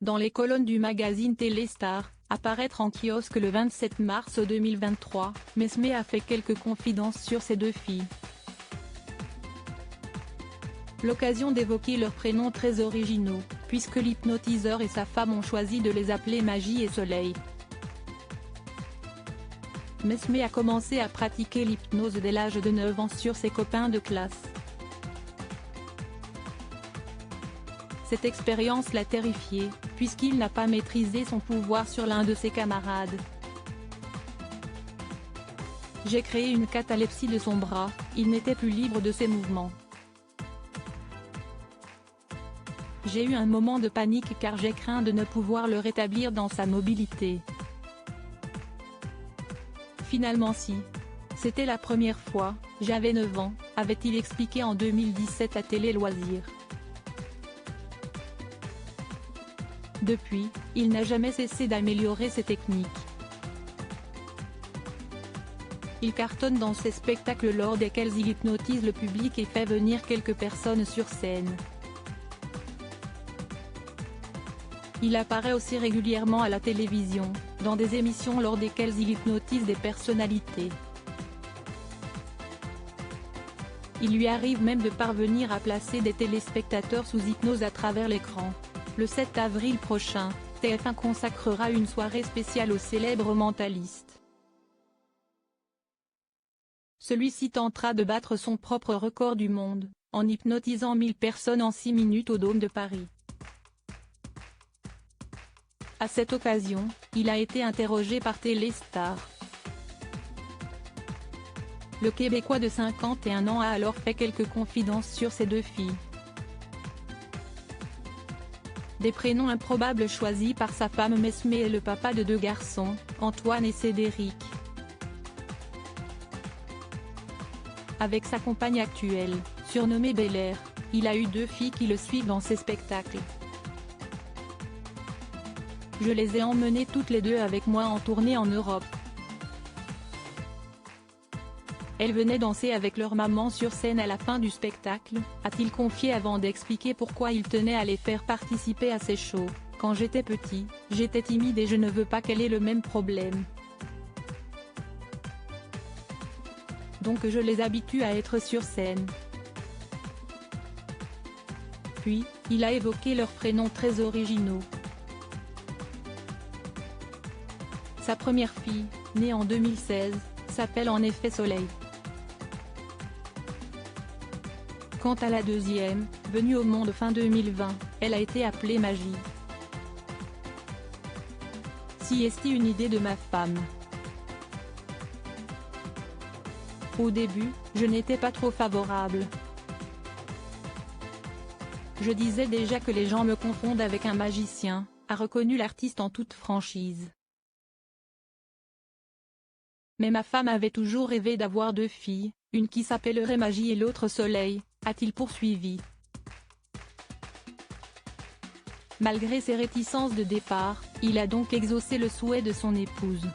dans les colonnes du magazine Téléstar, apparaître en kiosque le 27 mars 2023, Mesmé a fait quelques confidences sur ses deux filles. L'occasion d'évoquer leurs prénoms très originaux, puisque l'hypnotiseur et sa femme ont choisi de les appeler Magie et Soleil. Mesmé a commencé à pratiquer l'hypnose dès l'âge de 9 ans sur ses copains de classe. Cette expérience l'a terrifié, puisqu'il n'a pas maîtrisé son pouvoir sur l'un de ses camarades. J'ai créé une catalepsie de son bras, il n'était plus libre de ses mouvements. J'ai eu un moment de panique car j'ai craint de ne pouvoir le rétablir dans sa mobilité. Finalement si. C'était la première fois, j'avais 9 ans, avait-il expliqué en 2017 à Télé Loisirs. Depuis, il n'a jamais cessé d'améliorer ses techniques. Il cartonne dans ses spectacles lors desquels il hypnotise le public et fait venir quelques personnes sur scène. Il apparaît aussi régulièrement à la télévision, dans des émissions lors desquelles il hypnotise des personnalités. Il lui arrive même de parvenir à placer des téléspectateurs sous hypnose à travers l'écran. Le 7 avril prochain, TF1 consacrera une soirée spéciale au célèbre mentaliste. Celui-ci tentera de battre son propre record du monde, en hypnotisant 1000 personnes en 6 minutes au Dôme de Paris. À cette occasion, il a été interrogé par Téléstar. Le Québécois de 51 ans a alors fait quelques confidences sur ses deux filles. Des prénoms improbables choisis par sa femme Mesmé et le papa de deux garçons, Antoine et Cédric. Avec sa compagne actuelle, surnommée Bel-Air, il a eu deux filles qui le suivent dans ses spectacles. Je les ai emmenées toutes les deux avec moi en tournée en Europe. Elles venaient danser avec leur maman sur scène à la fin du spectacle, a-t-il confié avant d'expliquer pourquoi il tenait à les faire participer à ses shows. Quand j'étais petit, j'étais timide et je ne veux pas qu'elle ait le même problème. Donc je les habitue à être sur scène. Puis, il a évoqué leurs prénoms très originaux. Sa première fille, née en 2016, s'appelle en effet Soleil. Quant à la deuxième, venue au monde fin 2020, elle a été appelée Magie. Si est une idée de ma femme. Au début, je n'étais pas trop favorable. Je disais déjà que les gens me confondent avec un magicien, a reconnu l'artiste en toute franchise. Mais ma femme avait toujours rêvé d'avoir deux filles, une qui s'appellerait Magie et l'autre Soleil, a-t-il poursuivi. Malgré ses réticences de départ, il a donc exaucé le souhait de son épouse.